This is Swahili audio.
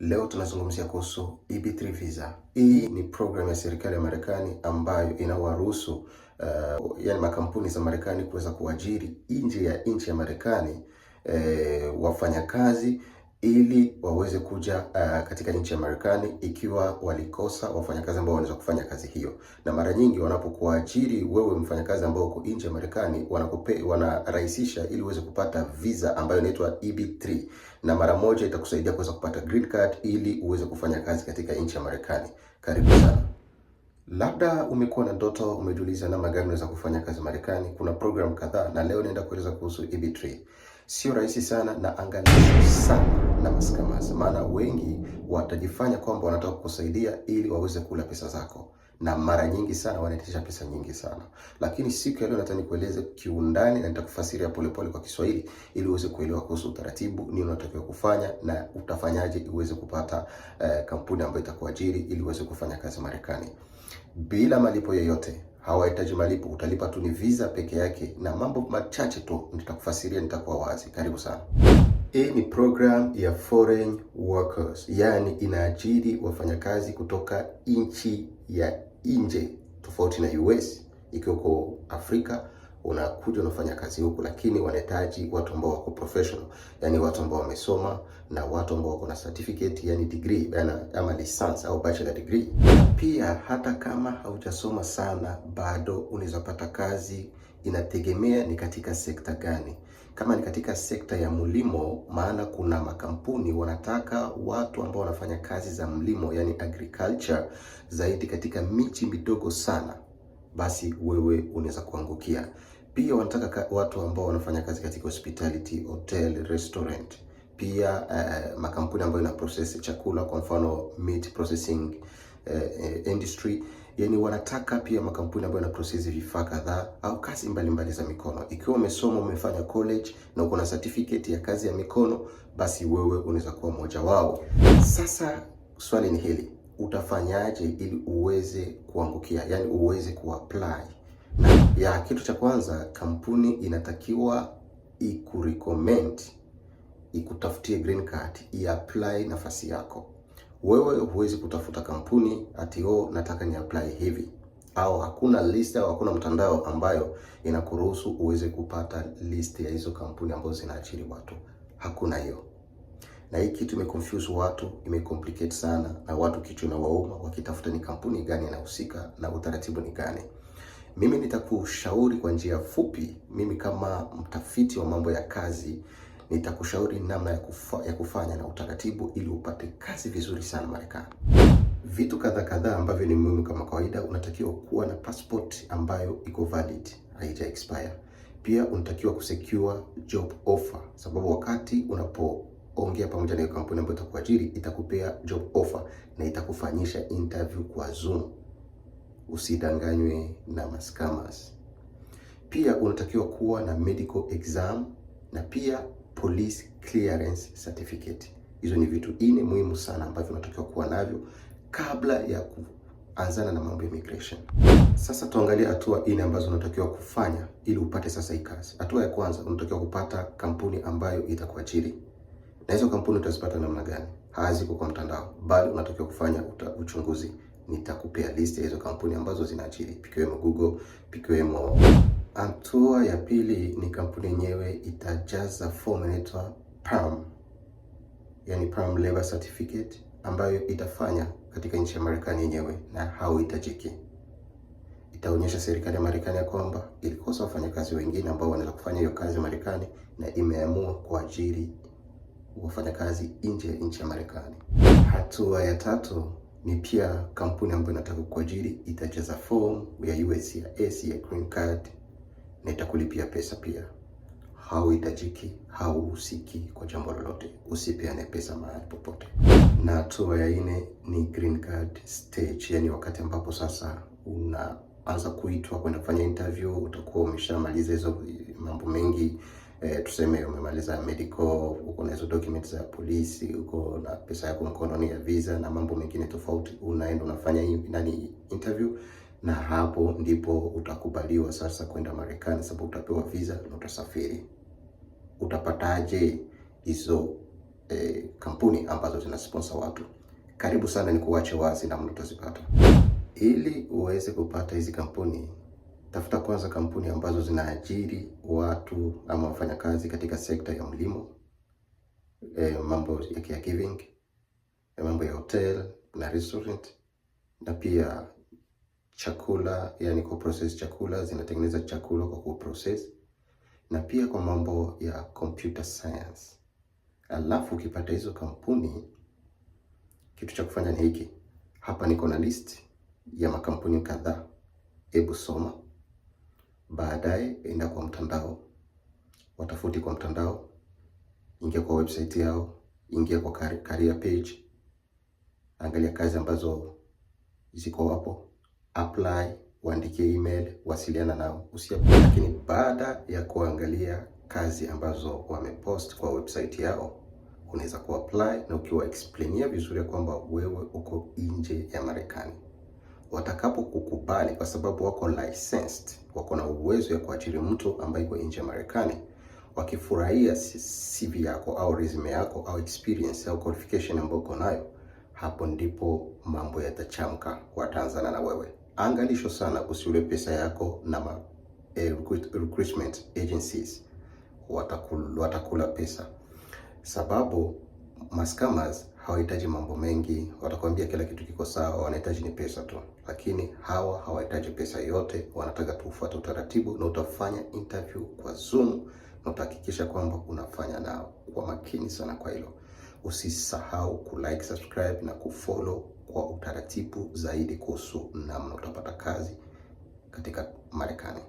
Leo tunazungumzia kuhusu EB3 visa. Hii ni program ya serikali ya Marekani ambayo inawaruhusu yani makampuni za Marekani kuweza kuajiri nje ya nchi ya Marekani wafanyakazi ili waweze kuja katika nchi ya Marekani ikiwa walikosa wafanyakazi ambao wanaweza kufanya kazi hiyo. Na mara nyingi wanapokuajiri wewe mfanyakazi ambao uko nje ya Marekani, wanarahisisha ili uweze kupata visa ambayo inaitwa EB3, na mara moja itakusaidia kuweza kupata green card ili uweze kufanya kazi katika nchi ya Marekani. Karibu sana. Labda umekuwa na ndoto, umejiuliza namna gani unaweza kufanya kazi Marekani. Kuna program kadhaa na leo naenda kueleza kuhusu EB3. Sio rahisi sana na angalifu sana na scammers, maana wengi watajifanya kwamba wanataka kukusaidia ili waweze kula pesa zako, na mara nyingi sana wanaitisha pesa nyingi sana. Lakini siku ya leo nataka nikueleze kiundani na nitakufasiria polepole kwa Kiswahili ili uweze kuelewa kuhusu utaratibu, nini unatakiwa kufanya na utafanyaje uweze kupata kampuni ambayo itakuajiri ili uweze kufanya kazi Marekani bila malipo yoyote. Hawahitaji malipo, utalipa tu ni visa peke yake na mambo machache tu nitakufasiria, nitakuwa wazi. Karibu sana. Hii ni program ya foreign workers, yani inaajiri wafanyakazi kutoka nchi ya nje, tofauti na US. Ikiwa uko Afrika unakuja unafanya kazi huku, lakini wanahitaji watu ambao wako professional, yani watu ambao wamesoma na watu ambao wako na certificate, yani degree ama license au bachelor degree. Pia hata kama haujasoma sana bado unaweza pata kazi, inategemea ni katika sekta gani. Kama ni katika sekta ya mlimo, maana kuna makampuni wanataka watu ambao wanafanya kazi za mlimo, yani agriculture, zaidi katika miji midogo sana, basi wewe unaweza kuangukia. Pia wanataka watu ambao wanafanya kazi katika hospitality, hotel, restaurant. Pia makampuni ambayo ina process chakula, kwa mfano meat processing industry. Yani wanataka pia makampuni ambayo yana process vifaa kadhaa au kazi mbalimbali za mikono. Ikiwa umesoma, umefanya college na uko na certificate ya kazi ya mikono, basi wewe unaweza kuwa mmoja wao. Sasa swali ni hili, utafanyaje ili uweze kuangukia, yani uweze kuapply? Ya kitu cha kwanza, kampuni inatakiwa ikurecommend, ikutafutie green card, iapply nafasi yako. Wewe huwezi kutafuta kampuni ati nataka ni apply hivi, au hakuna list au hakuna mtandao ambayo inakuruhusu uweze kupata list ya hizo kampuni ambazo zinaajiri watu. Hakuna hiyo. Na hii kitu imeconfuse watu, imecomplicate sana, na watu kitu inawauma wakitafuta ni kampuni gani inahusika na utaratibu ni gani. Mimi nitakushauri kwa njia fupi. Mimi kama mtafiti wa mambo ya kazi nitakushauri namna ya kufanya na utaratibu ili upate kazi vizuri sana Marekani. Vitu kadhaa ambavyo ni muhimu. Kama kawaida, unatakiwa kuwa na passport ambayo iko valid, haija expire. Pia unatakiwa kusecure job offer, sababu wakati unapoongea pamoja na kampuni ambayo itakuajiri, itakupea job offer na itakufanyisha interview kwa Zoom. Usidanganywe na scammers. Pia unatakiwa kuwa na medical exam na pia police clearance certificate. Hizo ni vitu muhimu sana ambavyo unatakiwa kuwa navyo kabla ya kuanzana na mambo ya immigration. Sasa tuangalie hatua ambazo unatakiwa kufanya ili upate sasa hii kazi. Hatua ya kwanza, unatakiwa kupata kampuni ambayo itakuajiri. Na hizo kampuni utazipata namna gani? Haziko kwa mtandao, bali unatakiwa kufanya uchunguzi. Nitakupea list ya hizo kampuni ambazo zinaajiri, pikiwemo Google, pikiwemo. Hatua ya pili ni kampuni yenyewe itajaza form inaitwa PALM, yani PALM Labor Certificate, ambayo itafanya katika nchi ya Marekani yenyewe na hauhitajiki. Itaonyesha serikali ya Marekani ya kwamba ilikosa wafanyakazi wengine ambao wanaweza kufanya hiyo kazi Marekani na imeamua kuajiri wafanyakazi nje ya nchi ya Marekani. Hatua ya tatu ni pia kampuni ambayo inataka kuajiri itajaza form ya USCIS ya green card na itakulipia pesa pia. Hauhitajiki, hauhusiki kwa jambo lolote, usipeane pesa mahali popote. Na hatua ya 4 ni green card stage, yani wakati ambapo sasa unaanza kuitwa kwenda kufanya interview. Utakuwa umeshamaliza hizo mambo mengi. Tuseme umemaliza medical, uko na hizo documents za polisi, uko na pesa yako mkononi ya visa na mambo mengine tofauti, unaenda unafanya interview, na hapo ndipo utakubaliwa sasa kwenda Marekani, sababu utapewa visa na utasafiri. Utapataje hizo kampuni ambazo zinasponsor watu. Karibu sana, ni kuache wazi namna utazipata. Ili uweze kupata hizi kampuni, tafuta kwanza kampuni ambazo zinaajiri watu ama wafanyakazi katika sekta ya mlimo, mambo ya caregiving, mambo ya hotel na restaurant, na pia chakula, yani kuprocess chakula, zinatengeneza chakula kwa kuprocess, na pia kwa mambo ya computer science. Alafu ukipata hizo kampuni, kitu cha kufanya ni hiki. Hapa niko na list ya makampuni kadhaa. Hebu soma. Baadaye enda kwa mtandao, watafuti kwa mtandao, ingia kwa website yao, ingia kwa career page, angalia kazi ambazo ziko hapo, apply, waandikie email, wasiliana nao, usiapply. Lakini baada ya kuangalia kazi ambazo wamepost kwa website yao, unaweza kuapply na ukiwa explainia vizuri kwamba wewe uko nje ya Marekani. Watakapo kukubali, kwa sababu wako licensed, wako na uwezo ya kuajiri mtu ambaye yuko nje ya Marekani, wakifurahia CV yako au resume yako au experience au qualification ambayo uko nayo, hapo ndipo mambo yatachamka, wataanzana na wewe. Angalisho sana, usiule pesa yako na recruitment agencies. Watakula pesa, sababu mascammers hawahitaji mambo mengi. Watakwambia kila kitu kiko sawa, wanahitaji ni pesa tu. Lakini hawa hawahitaji pesa yote, wanataka tu ufuate utaratibu, na utafanya interview kwa Zoom, na utahakikisha kwamba unafanya nao kwa makini sana. Kwa hilo usisahau kulike, subscribe na kufollow kwa utaratibu zaidi kuhusu namna utapata kazi katika Marekani.